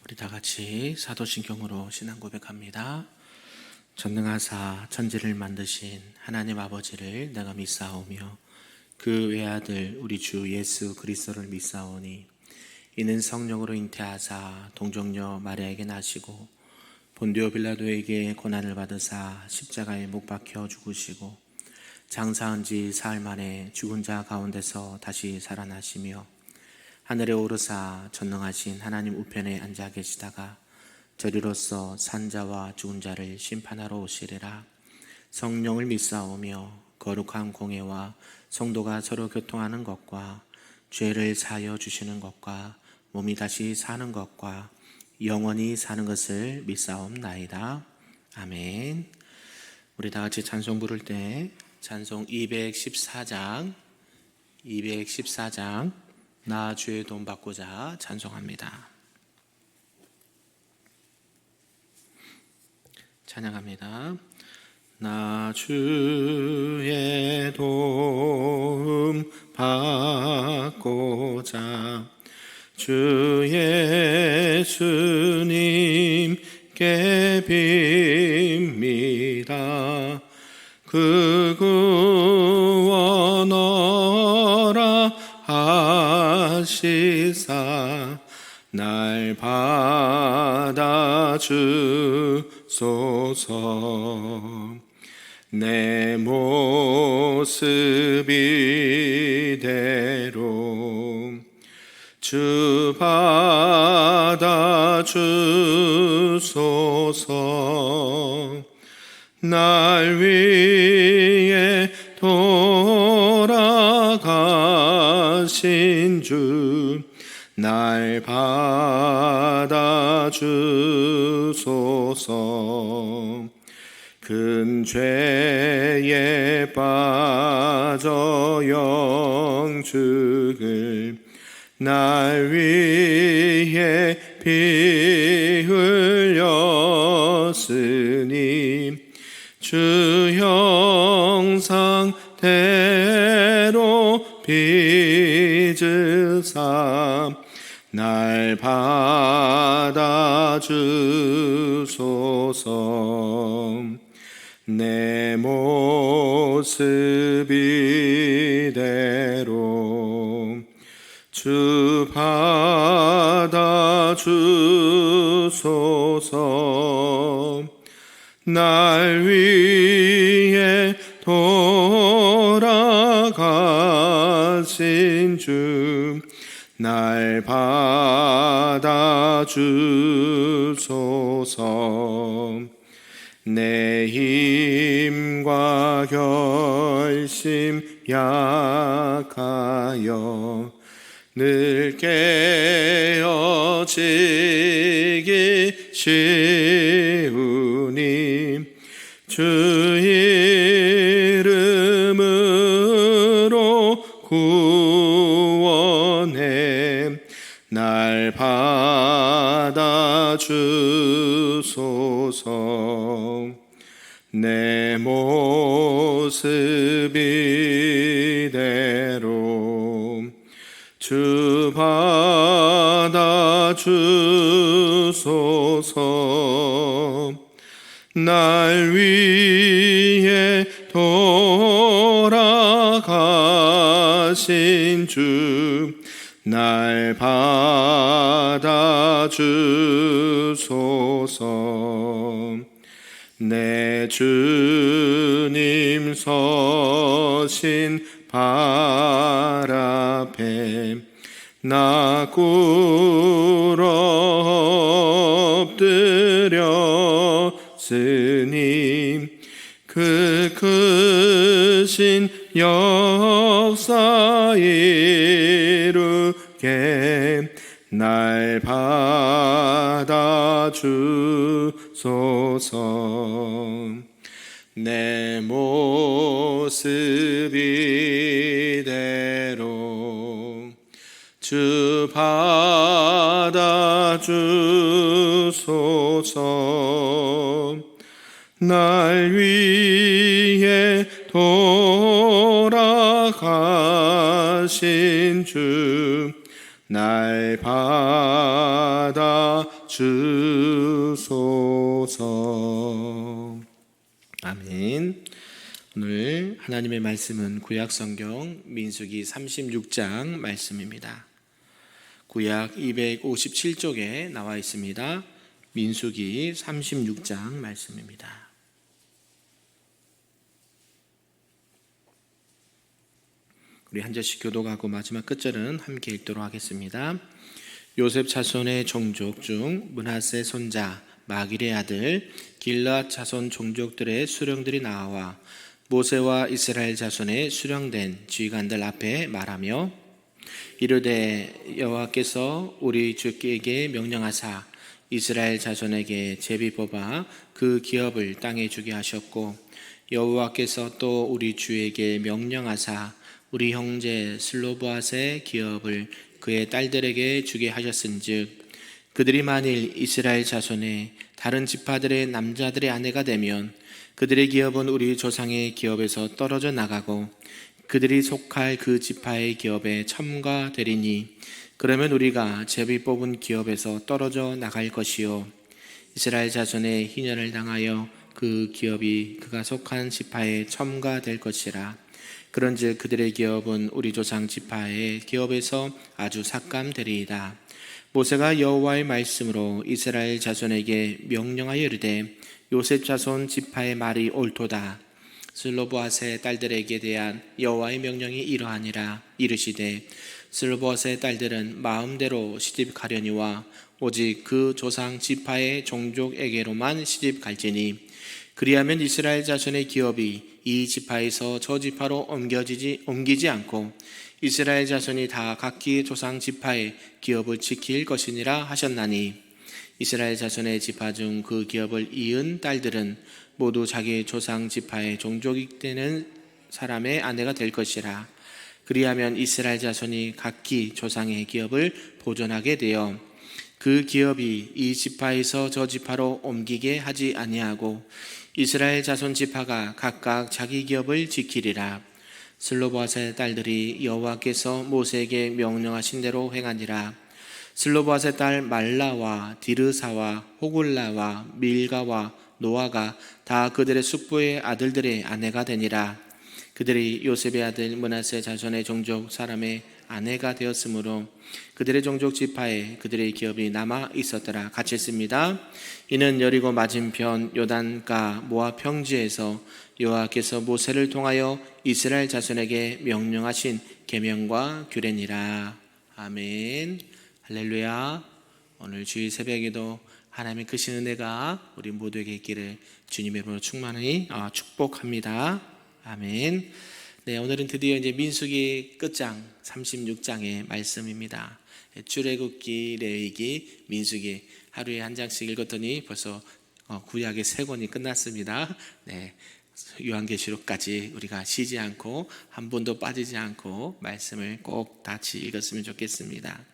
우리 다 같이 사도신경으로 신앙 고백합니다. 전능하사 천지를 만드신 하나님 아버지를 내가 믿사오며 그 외아들 우리 주 예수 그리스도를 믿사오니 이는 성령으로 잉태하사 동정녀 마리아에게 나시고 본디오 빌라도에게 고난을 받으사 십자가에 못 박혀 죽으시고 장사한 지 사흘 만에 죽은 자 가운데서 다시 살아나시며 하늘에 오르사 전능하신 하나님 우편에 앉아 계시다가 저리로서 산자와 죽은 자를 심판하러 오시리라. 성령을 믿사오며 거룩한 공회와 성도가 서로 교통하는 것과 죄를 사하여 주시는 것과 몸이 다시 사는 것과 영원히 사는 것을 믿사옵나이다. 아멘. 우리 다 같이 찬송 부를 때 찬송 214장 나 주의 돈 받고자 찬송합니다. 찬양합니다. 나 주의 도움 받고자 주 예수님께 빕니다. 그 구원 허락하시사 날 받아주소서. 내 모습 이대로 주 받아주소서. 날 위해 돌아가신 주 날 받아주소서. 큰 죄에 빠져 영죽을 날 위해 피 흘렸으니 주 형상대로 빚으사 날 받아주소서. 내 모습 이대로 주 받아주소서. 날 위해 돌아가신 주 날 받아주소서. 내 힘과 결심 약하여 늘 깨어지기 쉬우니 주 이름으로 구원해 날 받아주소서. 내 모습 이대로 주 받아주소서. 날 위해 돌아가신 주 날 받아주소서. 내 주님 서신 발 앞에 나 꿇어 엎드렸으니 그 크신 역사 이루게 날 받아주소서. 내 모습 이대로 주 받아주소서. 날 위해 돌아가신 주 날 받아 주소서. 아멘. 오늘 하나님의 말씀은 구약성경 민수기 36장 말씀입니다. 구약 257쪽에 나와 있습니다. 민수기 36장 말씀입니다. 우리 한 절씩 교독하고 마지막 끝절은 함께 읽도록 하겠습니다. 요셉 자손의 종족 중 므낫세 손자 마길의 아들 길앗 자손 종족들의 수령들이 나와 모세와 이스라엘 자손의 수령된 지휘관들 앞에 말하며 이르되 여호와께서 우리 주께 명령하사 이스라엘 자손에게 제비 뽑아 그 기업을 땅에 주게 하셨고 여호와께서 또 우리 주에게 명령하사 우리 형제 슬로브앗의 기업을 그의 딸들에게 주게 하셨은즉 그들이 만일 이스라엘 자손의 다른 지파들의 남자들의 아내가 되면 그들의 기업은 우리 조상의 기업에서 떨어져 나가고 그들이 속할 그 지파의 기업에 첨가되리니 그러면 우리가 제비 뽑은 기업에서 떨어져 나갈 것이요 이스라엘 자손의 희년을 당하여 그 기업이 그가 속한 지파에 첨가될 것이라. 그런즉 그들의 기업은 우리 조상 지파의 기업에서 아주 삭감되리이다. 모세가 여호와의 말씀으로 이스라엘 자손에게 명령하여 이르되 요셉 자손 지파의 말이 옳도다. 슬로브앗의 딸들에게 대한 여호와의 명령이 이러하니라. 이르시되 슬로브앗의 딸들은 마음대로 시집 가려니와 오직 그 조상 지파의 종족에게로만 시집 갈지니 그리하면 이스라엘 자손의 기업이 이 지파에서 저 지파로 옮기지 않고 이스라엘 자손이 다 각기 조상 지파의 기업을 지킬 것이니라 하셨나니 이스라엘 자손의 지파 중 그 기업을 이은 딸들은 모두 자기 조상 지파의 종족이 되는 사람의 아내가 될 것이라. 그리하면 이스라엘 자손이 각기 조상의 기업을 보존하게 되어 그 기업이 이 지파에서 저 지파로 옮기게 하지 아니하고 이스라엘 자손 지파가 각각 자기 기업을 지키리라. 슬로브앗의 딸들이 여호와께서 모세에게 명령하신 대로 행하니라. 슬로브앗의 딸 말라와 디르사와 호굴라와 밀가와 노아가 다 그들의 숙부의 아들들의 아내가 되니라. 그들이 요셉의 아들 므낫세 자손의 종족 사람의 아내가 되었으므로 그들의 종족 지파에 그들의 기업이 남아 있었더라. 같이 읽습니다. 이는 여리고 맞은편 요단가 모압 평지에서 여호와께서 모세를 통하여 이스라엘 자손에게 명령하신 계명과 규례니라. 아멘. 할렐루야. 오늘 주일 새벽에도 하나님의 크신 은혜가 우리 모두에게 있기를 주님의 이름으로 충만히 축복합니다. 아멘. 네, 오늘은 드디어 이제 민수기 끝장 36장의 말씀입니다. 출애굽기, 레위기, 민수기 하루에 한 장씩 읽었더니 벌써 구약의 3권이 끝났습니다. 네, 요한계시록까지 우리가 쉬지 않고 한 번도 빠지지 않고 말씀을 꼭 같이 읽었으면 좋겠습니다.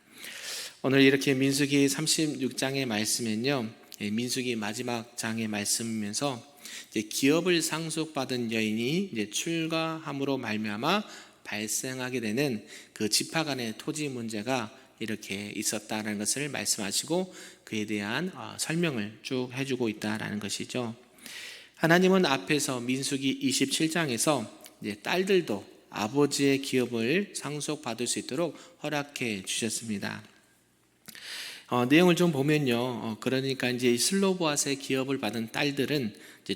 오늘 이렇게 민수기 36장의 말씀은요, 민수기 마지막 장의 말씀이면서 이제 기업을 상속받은 여인이 이제 출가함으로 말미암아 발생하게 되는 그 지파 간의 토지 문제가 이렇게 있었다라는 것을 말씀하시고 그에 대한 설명을 쭉 해주고 있다라는 것이죠. 하나님은 앞에서 민수기 27장에서 이제 딸들도 아버지의 기업을 상속받을 수 있도록 허락해 주셨습니다. 내용을 좀 보면요, 그러니까 이제 슬로브앗의 기업을 받은 딸들은 이제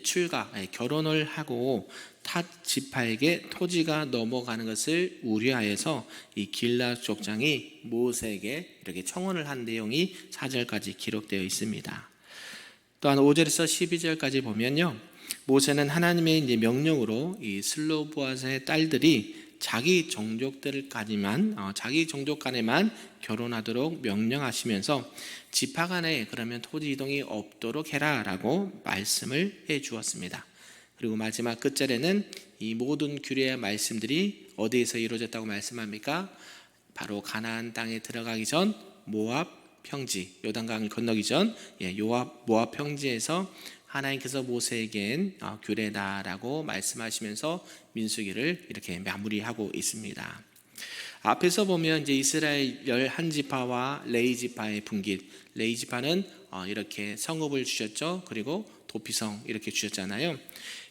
결혼을 하고 타 지파에게 토지가 넘어가는 것을 우려하여서 이 길앗 족장이 모세에게 이렇게 청원을 한 내용이 4절까지 기록되어 있습니다. 또한 5절에서 12절까지 보면요, 모세는 하나님의 이제 명령으로 이 슬로브앗의 딸들이 자기 종족들까지만 자기 종족 간에만 결혼하도록 명령하시면서 지파 간에 그러면 토지 이동이 없도록 해라라고 말씀을 해 주었습니다. 그리고 마지막 끝절에는 이 모든 규례의 말씀들이 어디에서 이루어졌다고 말씀합니까? 바로 가나안 땅에 들어가기 전 모압 평지, 요단강을 건너기 전 모압 평지에서 하나님께서 모세에겐 규례다라고 말씀하시면서 민수기를 이렇게 마무리하고 있습니다. 앞에서 보면 이제 이스라엘 11지파와 레위 지파의 분깃, 레위 지파는 이렇게 성읍을 주셨죠. 그리고 도피성 이렇게 주셨잖아요.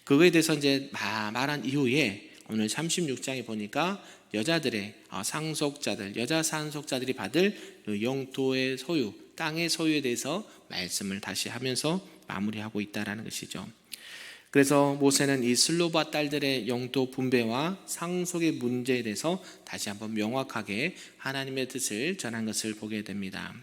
그거에 대해서 이제 말한 이후에 오늘 36장에 보니까 여자들의 상속자들, 여자 상속자들이 받을 영토의 소유, 땅의 소유에 대해서 말씀을 다시 하면서 마무리하고 있다라는 것이죠. 그래서 모세는 이 슬로바 딸들의 영토 분배와 상속의 문제에 대해서 다시 한번 명확하게 하나님의 뜻을 전한 것을 보게 됩니다.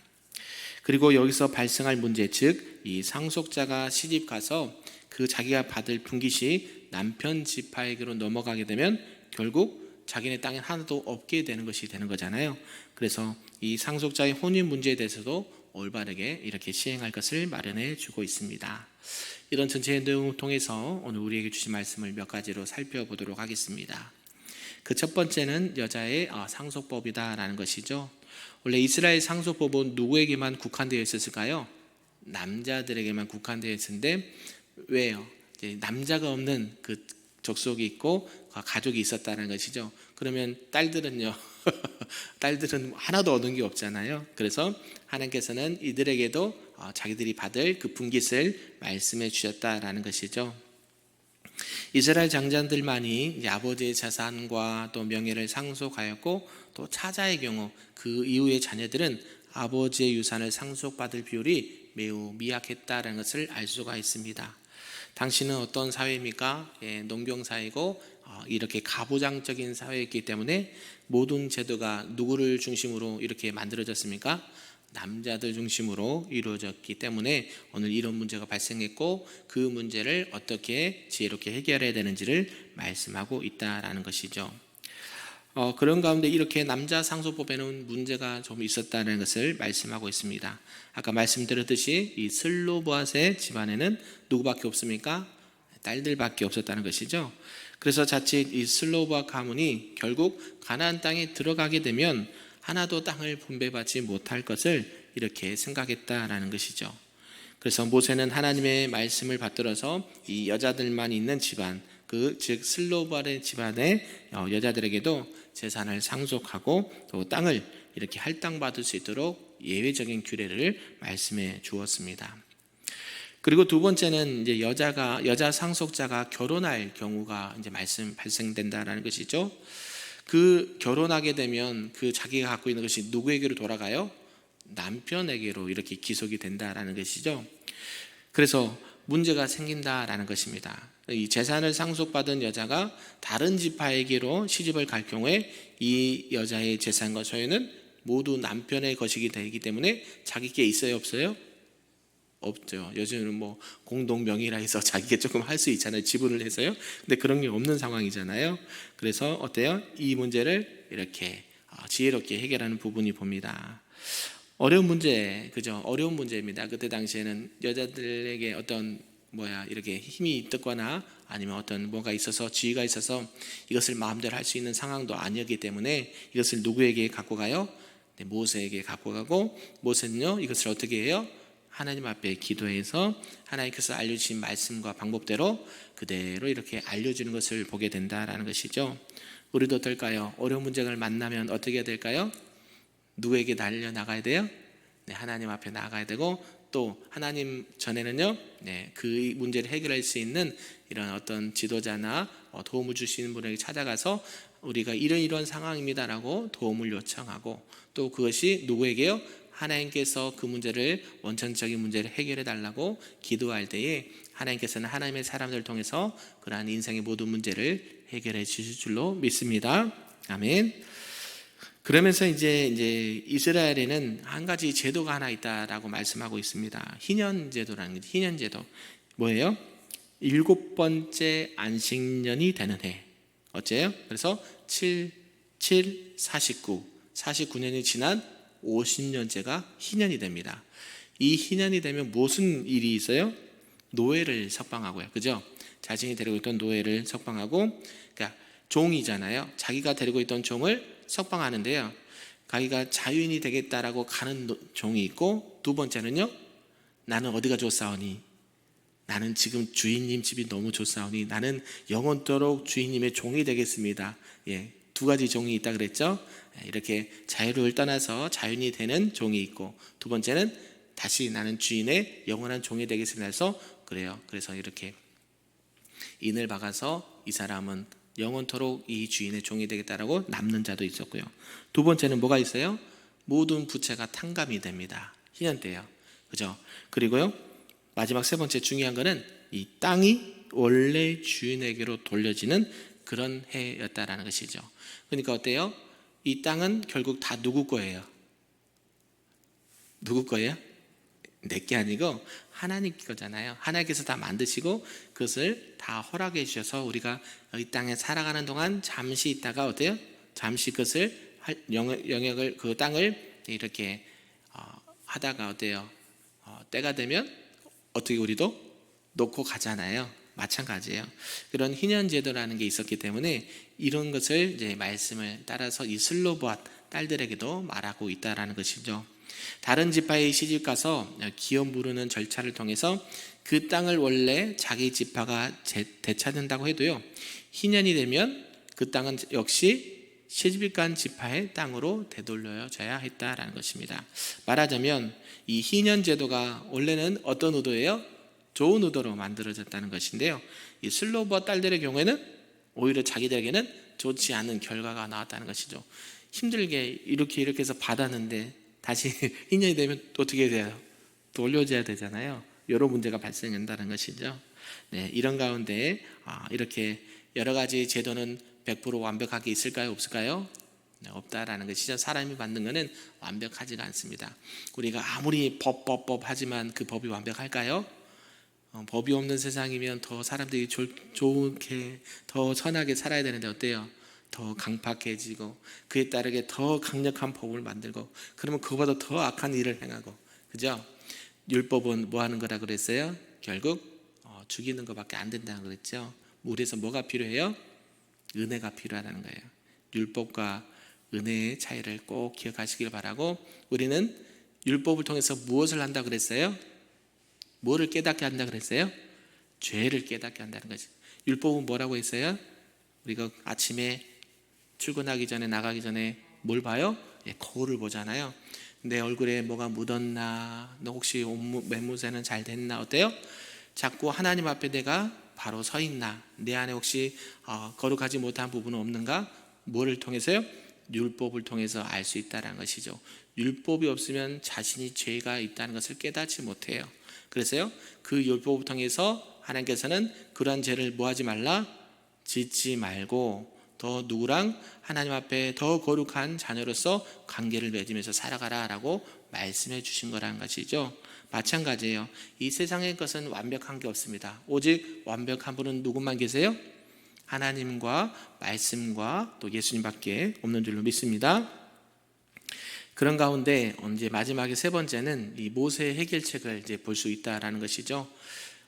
그리고 여기서 발생할 문제, 즉 이 상속자가 시집 가서 그 자기가 받을 분깃이 남편 지파에게로 넘어가게 되면 결국 자기네 땅에 하나도 없게 되는 것이 되는 거잖아요. 그래서 이 상속자의 혼인 문제에 대해서도 올바르게 이렇게 시행할 것을 마련해 주고 있습니다. 이런 전체의 내용을 통해서 오늘 우리에게 주신 말씀을 몇 가지로 살펴보도록 하겠습니다. 그 첫 번째는 여자의 상속법이다라는 것이죠. 원래 이스라엘 상속법은 누구에게만 국한되어 있었을까요? 남자들에게만 국한되어 있었는데 왜요? 남자가 없는 그 족속이 있고 가족이 있었다는 것이죠. 그러면 딸들은요? 딸들은 하나도 얻은 게 없잖아요. 그래서 하나님께서는 이들에게도 자기들이 받을 그 분깃을 말씀해 주셨다라는 것이죠. 이스라엘 장자들만이 아버지의 자산과 또 명예를 상속하였고 또 차자의 경우 그 이후의 자녀들은 아버지의 유산을 상속받을 비율이 매우 미약했다는 것을 알 수가 있습니다. 당시는 어떤 사회입니까? 농경사회고 이렇게 가부장적인 사회였기 때문에 모든 제도가 누구를 중심으로 이렇게 만들어졌습니까? 남자들 중심으로 이루어졌기 때문에 오늘 이런 문제가 발생했고 그 문제를 어떻게 지혜롭게 해결해야 되는지를 말씀하고 있다라는 것이죠. 그런 가운데 이렇게 남자 상속법에는 문제가 좀 있었다는 것을 말씀하고 있습니다. 아까 말씀드렸듯이 이 슬로보앗의 집안에는 누구밖에 없습니까? 딸들밖에 없었다는 것이죠. 그래서 자칫 이 슬로보앗 가문이 결국 가나안 땅에 들어가게 되면 하나도 땅을 분배받지 못할 것을 이렇게 생각했다라는 것이죠. 그래서 모세는 하나님의 말씀을 받들어서 이 여자들만 있는 집안, 즉 슬로바의 집안의 여자들에게도 재산을 상속하고 또 땅을 이렇게 할당받을 수 있도록 예외적인 규례를 말씀해 주었습니다. 그리고 두 번째는 이제 여자 상속자가 결혼할 경우가 이제 발생된다라는 것이죠. 그 결혼하게 되면 그 자기가 갖고 있는 것이 누구에게로 돌아가요? 남편에게로 이렇게 기속이 된다라는 것이죠. 그래서 문제가 생긴다라는 것입니다. 이 재산을 상속받은 여자가 다른 지파에게로 시집을 갈 경우에 이 여자의 재산과 소유는 모두 남편의 것이기 되기 때문에 자기께 있어요, 없어요? 없죠. 요즘은 뭐 공동 명의라 해서 자기가 조금 할 수 있잖아요. 지분을 해서요. 근데 그런 게 없는 상황이잖아요. 그래서 어때요? 이 문제를 이렇게 지혜롭게 해결하는 부분이 봅니다. 어려운 문제, 그죠? 어려운 문제입니다. 그때 당시에는 여자들에게 어떤 이렇게 힘이 있거나 아니면 어떤 뭐가 있어서 지위가 있어서 이것을 마음대로 할 수 있는 상황도 아니었기 때문에 이것을 누구에게 갖고 가요? 네, 모세에게 갖고 가고 모세는요 이것을 어떻게 해요? 하나님 앞에 기도해서 하나님께서 알려주신 말씀과 방법대로 그대로 이렇게 알려주는 것을 보게 된다라는 것이죠. 우리도 어떨까요? 어려운 문제를 만나면 어떻게 해야 될까요? 누구에게 달려나가야 돼요? 네, 하나님 앞에 나가야 되고 또 하나님 전에는요 그 문제를 해결할 수 있는 이런 어떤 지도자나 도움을 주시는 분에게 찾아가서 우리가 이런 상황입니다라고 도움을 요청하고 또 그것이 누구에게요? 하나님께서 그 문제를 원천적인 문제를 해결해 달라고 기도할 때에 하나님께서는 하나님의 사람들을 통해서 그러한 인생의 모든 문제를 해결해 주실 줄로 믿습니다. 아멘. 그러면서 이제 이스라엘에는 한 가지 제도가 하나 있다라고 말씀하고 있습니다. 희년 제도라는 거죠. 희년 제도 뭐예요? 7번째 안식년이 되는 해. 어째요? 그래서 7, 49, 49년이 지난 50년째가 희년이 됩니다. 이 희년이 되면 무슨 일이 있어요? 노예를 석방하고요. 그죠? 자신이 데리고 있던 노예를 석방하고, 그러니까 종이잖아요. 자기가 데리고 있던 종을 석방하는데요. 자기가 자유인이 되겠다라고 가는 종이 있고, 두 번째는요. 나는 어디가 좋사오니? 나는 지금 주인님 집이 너무 좋사오니 나는 영원토록 주인님의 종이 되겠습니다. 예, 두 가지 종이 있다 그랬죠. 이렇게 자유를 떠나서 자연이 되는 종이 있고, 두 번째는 다시 나는 주인의 영원한 종이 되겠습니다 해서 그래요. 그래서 이렇게 인을 박아서 이 사람은 영원토록 이 주인의 종이 되겠다라고 남는 자도 있었고요. 두 번째는 뭐가 있어요? 모든 부채가 탕감이 됩니다. 희년 때요. 그죠? 그리고요, 마지막 세 번째 중요한 거는 이 땅이 원래 주인에게로 돌려지는 그런 해였다라는 것이죠. 그러니까 어때요? 이 땅은 결국 다 누구 거예요? 누구 거예요? 내게 아니고 하나님 거잖아요. 하나님께서 다 만드시고 그것을 다 허락해 주셔서 우리가 이 땅에 살아가는 동안 잠시 있다가 어때요? 잠시 그것을 영역을, 그 땅을 이렇게 하다가 어때요? 때가 되면 어떻게 우리도 놓고 가잖아요. 마찬가지예요. 그런 희년제도라는 게 있었기 때문에 이런 것을 이제 말씀을 따라서 이 슬로봇 딸들에게도 말하고 있다라는 것이죠. 다른 지파에 시집 가서 기업 부르는 절차를 통해서 그 땅을 원래 자기 지파가 되찾는다고 해도요, 희년이 되면 그 땅은 역시 시집간 지파의 땅으로 되돌려져야 했다라는 것입니다. 말하자면 이 희년 제도가 원래는 어떤 의도예요? 좋은 의도로 만들어졌다는 것인데요, 이 슬로봇 딸들의 경우에는 오히려 자기들에게는 좋지 않은 결과가 나왔다는 것이죠. 힘들게 이렇게 해서 받았는데 다시 희년이 되면 어떻게 돼요? 돌려줘야 되잖아요. 이런 문제가 발생한다는 것이죠. 네, 이런 가운데 이렇게 여러 가지 제도는 100% 완벽하게 있을까요? 없을까요? 네, 없다라는 것이죠. 사람이 만든 것은 완벽하지가 않습니다. 우리가 아무리 법 하지만 그 법이 완벽할까요? 법이 없는 세상이면 더 사람들이 좋게 더 선하게 살아야 되는데 어때요? 더 강팍해지고 그에 따르게 더 강력한 법을 만들고, 그러면 그보다 더 악한 일을 행하고, 그죠? 율법은 뭐 하는 거라 그랬어요? 결국 죽이는 것밖에 안 된다고 그랬죠. 우리에서 뭐가 필요해요? 은혜가 필요하다는 거예요. 율법과 은혜의 차이를 꼭 기억하시길 바라고, 우리는 율법을 통해서 무엇을 한다 그랬어요? 뭐를 깨닫게 한다 그랬어요? 죄를 깨닫게 한다는 거죠. 율법은 뭐라고 했어요? 우리가 아침에 출근하기 전에, 나가기 전에 뭘 봐요? 거울을 보잖아요. 내 얼굴에 뭐가 묻었나, 너 혹시 맨무새는 잘 됐나, 어때요? 자꾸 하나님 앞에 내가 바로 서 있나, 내 안에 혹시 거룩하지 못한 부분은 없는가, 뭐를 통해서요? 율법을 통해서 알 수 있다는 것이죠. 율법이 없으면 자신이 죄가 있다는 것을 깨닫지 못해요. 그래서요, 그 율법을 통해서 하나님께서는 그러한 죄를 뭐하지 말라? 짓지 말고 더 누구랑? 하나님 앞에 더 거룩한 자녀로서 관계를 맺으면서 살아가라 라고 말씀해 주신 거라는 것이죠. 마찬가지예요. 이 세상의 것은 완벽한 게 없습니다. 오직 완벽한 분은 누구만 계세요? 하나님과 말씀과 또 예수님밖에 없는 줄로 믿습니다. 그런 가운데 이제 마지막에 세 번째는 이 모세의 해결책을 이제 볼 수 있다라는 것이죠.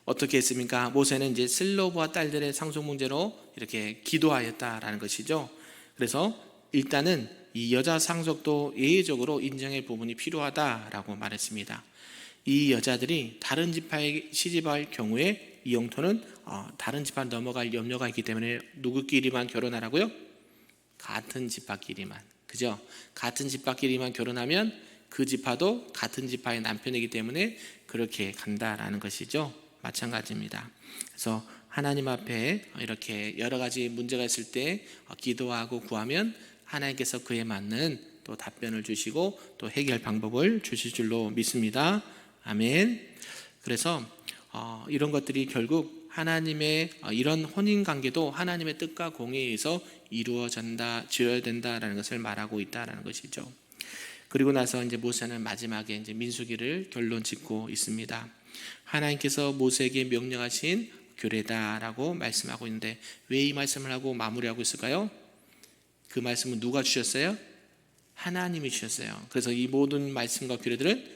어떻게 했습니까? 모세는 이제 슬로봇 딸들의 상속 문제로 이렇게 기도하였다라는 것이죠. 그래서 일단은 이 여자 상속도 예외적으로 인정할 부분이 필요하다라고 말했습니다. 이 여자들이 다른 지파에 시집할 경우에 이 영토는 다른 지파 넘어갈 염려가 있기 때문에 누구끼리만 결혼하라고요? 같은 지파끼리만. 그죠? 같은 지파끼리만 결혼하면 그 지파도 같은 지파의 남편이기 때문에 그렇게 간다라는 것이죠. 마찬가지입니다. 그래서 하나님 앞에 이렇게 여러 가지 문제가 있을 때 기도하고 구하면 하나님께서 그에 맞는 또 답변을 주시고 또 해결 방법을 주실 줄로 믿습니다. 아멘. 그래서 이런 것들이 결국 하나님의 이런 혼인 관계도 하나님의 뜻과 공의에 의해서 이루어져야 된다라는 것을 말하고 있다라는 것이죠. 그리고 나서 이제 모세는 마지막에 이제 민수기를 결론 짓고 있습니다. 하나님께서 모세에게 명령하신 규례다라고 말씀하고 있는데 왜 이 말씀을 하고 마무리하고 있을까요? 그 말씀은 누가 주셨어요? 하나님이 주셨어요. 그래서 이 모든 말씀과 규례들은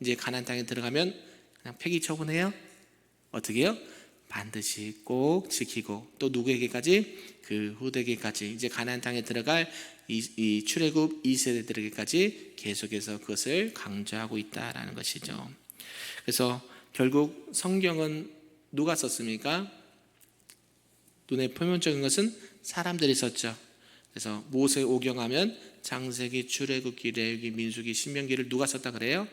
이제 가나안 땅에 들어가면 그냥 폐기 처분해요? 어떻게 해요? 반드시 꼭 지키고 또 누구에게까지? 그 후대에게까지 이제 가나안 땅에 들어갈 이 출애굽 2세대들에게까지 계속해서 그것을 강조하고 있다라는 것이죠. 그래서 결국 성경은 누가 썼습니까? 눈에 표면적인 것은 사람들이 썼죠. 그래서 모세 오경하면 창세기, 출애굽기, 레위기, 민수기, 신명기를 누가 썼다 그래요?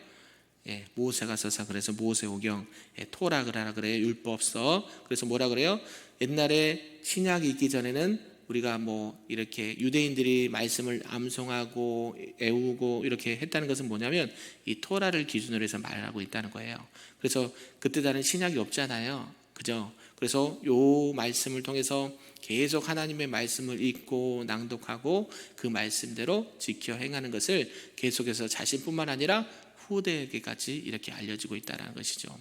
모세가 써서 그래서 모세 오경, 토라 그러라 그래요. 율법서. 그래서 뭐라 그래요? 옛날에 신약이 있기 전에는 우리가 뭐 이렇게 유대인들이 말씀을 암송하고 애우고 이렇게 했다는 것은 뭐냐면 이 토라를 기준으로 해서 말하고 있다는 거예요. 그래서 그때 다른 신약이 없잖아요. 그죠? 그래서 요 말씀을 통해서 계속 하나님의 말씀을 읽고 낭독하고 그 말씀대로 지켜 행하는 것을 계속해서 자신뿐만 아니라 후대에게까지 이렇게 알려지고 있다는 것이죠.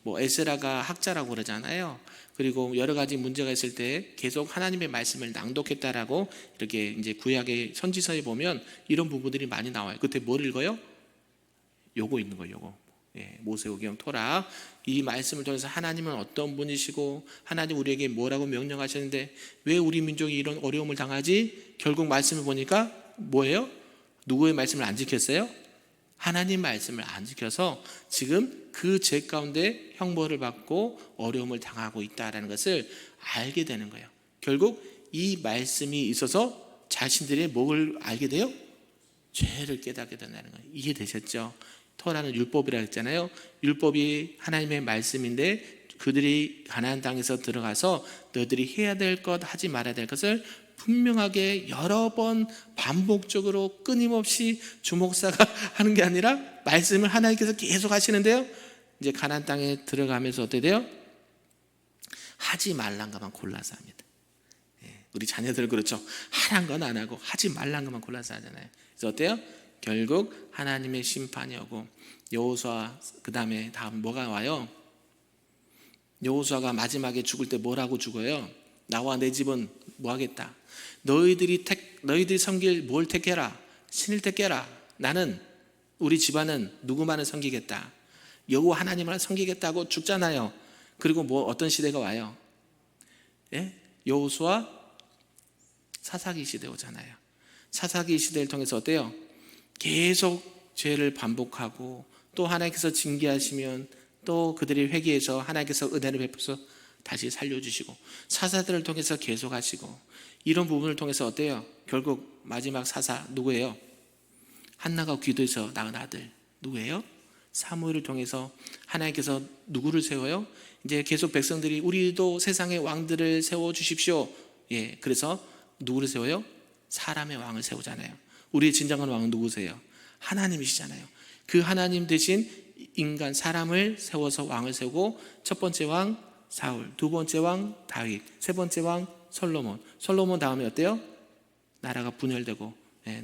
뭐 에스라가 학자라고 그러잖아요. 그리고 여러 가지 문제가 있을 때 계속 하나님의 말씀을 낭독했다라고 이렇게 이제 구약의 선지서에 보면 이런 부분들이 많이 나와요. 그때 뭘 읽어요? 요거 있는 거예요. 요거. 모세오경 토라. 이 말씀을 통해서 하나님은 어떤 분이시고 하나님 우리에게 뭐라고 명령하셨는데 왜 우리 민족이 이런 어려움을 당하지? 결국 말씀을 보니까 뭐예요? 누구의 말씀을 안 지켰어요? 하나님 말씀을 안 지켜서 지금 그 죄 가운데 형벌을 받고 어려움을 당하고 있다는 것을 알게 되는 거예요. 결국 이 말씀이 있어서 자신들의 뭘 알게 돼요? 죄를 깨닫게 된다는 거예요. 이해되셨죠? 토라는 율법이라고 했잖아요. 율법이 하나님의 말씀인데 그들이 가나안 땅에서 들어가서 너희들이 해야 될 것 하지 말아야 될 것을 분명하게 여러 번 반복적으로 끊임없이 주목사가 하는 게 아니라 말씀을 하나님께서 계속 하시는데요. 이제 가나안 땅에 들어가면서 어떻게 돼요? 하지 말란 것만 골라서 합니다. 우리 자녀들 그렇죠. 하란 건 안 하고 하지 말란 것만 골라서 하잖아요. 그래서 어때요? 결국 하나님의 심판이 오고 여호수아 그 다음에 다음 뭐가 와요? 여호수아가 마지막에 죽을 때 뭐라고 죽어요? 나와 내 집은 뭐 하겠다? 너희들이 섬길 뭘 택해라? 신을 택해라. 나는 우리 집안은 누구만을 섬기겠다. 여호와 하나님을 섬기겠다고 죽잖아요. 그리고 뭐 어떤 시대가 와요? 여호수아 사사기 시대 오잖아요. 사사기 시대를 통해서 어때요? 계속 죄를 반복하고 또 하나님께서 징계하시면 또 그들이 회개해서 하나님께서 은혜를 베풀어서 다시 살려주시고 사사들을 통해서 계속하시고 이런 부분을 통해서 어때요? 결국 마지막 사사 누구예요? 한나가 기도해서 낳은 아들 누구예요? 사무엘을 통해서 하나님께서 누구를 세워요? 이제 계속 백성들이 우리도 세상의 왕들을 세워주십시오. 그래서 누구를 세워요? 사람의 왕을 세우잖아요. 우리의 진정한 왕은 누구세요? 하나님이시잖아요. 그 하나님 대신 인간 사람을 세워서 왕을 세우고 첫 번째 왕 사울, 두 번째 왕 다윗, 세 번째 왕 솔로몬 다음에 어때요? 나라가 분열되고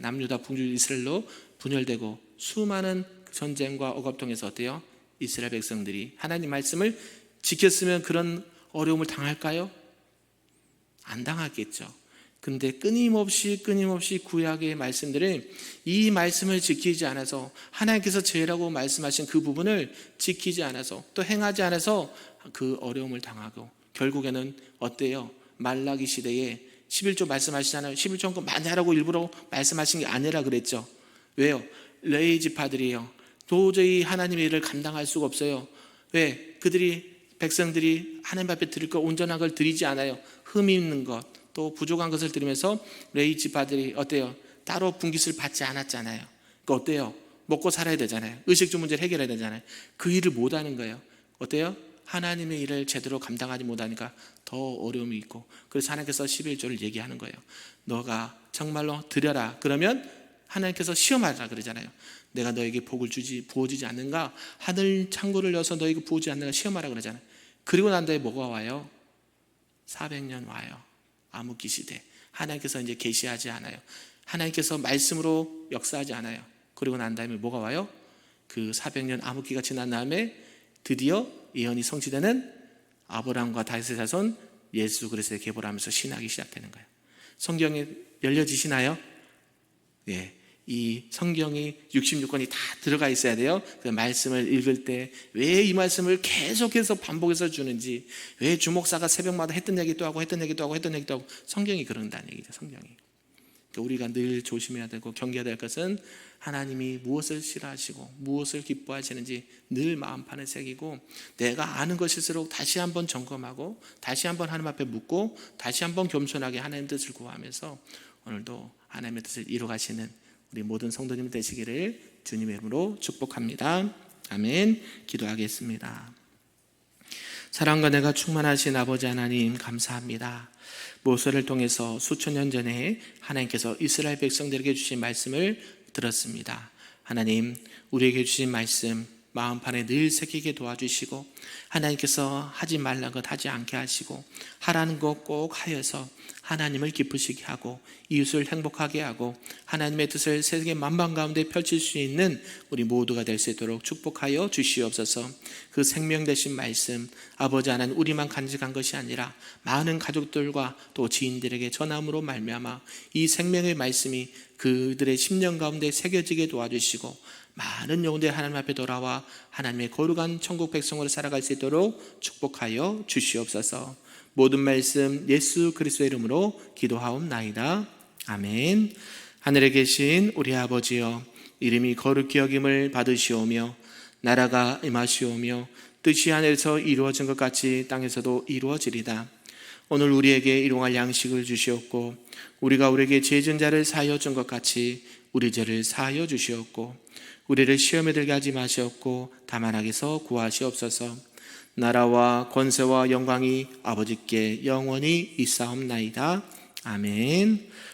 남유다 북유 이스라엘로 분열되고 수많은 전쟁과 억압 통해서 어때요? 이스라엘 백성들이 하나님 말씀을 지켰으면 그런 어려움을 당할까요? 안 당하겠죠. 근데 끊임없이 구약의 말씀들은 이 말씀을 지키지 않아서 하나님께서 죄라고 말씀하신 그 부분을 지키지 않아서 또 행하지 않아서 그 어려움을 당하고 결국에는 어때요? 말라기 시대에 11조 말씀하시잖아요. 11조만큼 많이 하라고 일부러 말씀하신 게 아니라 그랬죠. 왜요? 레위 지파들이요. 도저히 하나님의 일을 감당할 수가 없어요. 왜? 백성들이 하나님 앞에 드릴 것 온전한 걸 드리지 않아요. 흠이 있는 것 또 부족한 것을 드리면서 레위 지파들이 어때요? 따로 분깃을 받지 않았잖아요. 그러니까 어때요? 먹고 살아야 되잖아요. 의식주 문제를 해결해야 되잖아요. 그 일을 못하는 거예요. 어때요? 하나님의 일을 제대로 감당하지 못하니까 더 어려움이 있고 그래서 하나님께서 11조를 얘기하는 거예요. 너가 정말로 드려라. 그러면 하나님께서 시험하라 그러잖아요. 내가 너에게 복을 부어주지 않는가? 하늘 창고를 여서 너에게 부어주지 않는가? 시험하라 그러잖아요. 그리고 난 다음에 뭐가 와요? 400년 와요. 암흑기 시대. 하나님께서 이제 계시하지 않아요. 하나님께서 말씀으로 역사하지 않아요. 그리고 난 다음에 뭐가 와요? 그 400년 암흑기가 지난 다음에 드디어 예언이 성취되는 아브라함과 다윗의 자손 예수 그리스도의 계보를 하면서 신학이 시작되는 거예요. 성경에 열려지시나요? 이 성경이 66권이 다 들어가 있어야 돼요. 그 말씀을 읽을 때 왜 이 말씀을 계속해서 반복해서 주는지, 왜 주목사가 새벽마다 했던 얘기도 하고 성경이 그런다는 얘기죠. 성경이. 우리가 늘 조심해야 되고 경계해야 될 것은 하나님이 무엇을 싫어하시고 무엇을 기뻐하시는지 늘 마음판에 새기고 내가 아는 것일수록 다시 한번 점검하고 다시 한번 하나님 앞에 묻고 다시 한번 겸손하게 하나님 뜻을 구하면서 오늘도 하나님의 뜻을 이루가시는 우리 모든 성도님 되시기를 주님의 이름으로 축복합니다. 아멘. 기도하겠습니다. 사랑과 내가 충만하신 아버지 하나님 감사합니다. 모세를 통해서 수천 년 전에 하나님께서 이스라엘 백성들에게 주신 말씀을 들었습니다. 하나님, 우리에게 주신 말씀 마음판에 늘 새기게 도와주시고 하나님께서 하지 말라는 것 하지 않게 하시고 하라는 것 꼭 하여서 하나님을 기쁘시게 하고 이웃을 행복하게 하고 하나님의 뜻을 세계 만방 가운데 펼칠 수 있는 우리 모두가 될 수 있도록 축복하여 주시옵소서. 그 생명 되신 말씀 아버지 하나님 우리만 간직한 것이 아니라 많은 가족들과 또 지인들에게 전함으로 말미암아 이 생명의 말씀이 그들의 심령 가운데 새겨지게 도와주시고 많은 영혼들이 하나님 앞에 돌아와 하나님의 거룩한 천국 백성으로 살아갈 수 있도록 축복하여 주시옵소서. 모든 말씀 예수 그리스도의 이름으로 기도하옵나이다. 아멘. 하늘에 계신 우리 아버지여, 이름이 거룩히 여김을 받으시오며 나라가 임하시오며 뜻이 하늘에서 이루어진 것 같이 땅에서도 이루어지리다. 오늘 우리에게 일용할 양식을 주시옵고 우리가 우리에게 죄 지은 자를 사하여 준 것 같이 우리 죄를 사하여 주시옵고 우리를 시험에 들게 하지 마시옵고 다만 악에서 구하시옵소서. 나라와 권세와 영광이 아버지께 영원히 있사옵나이다. 아멘.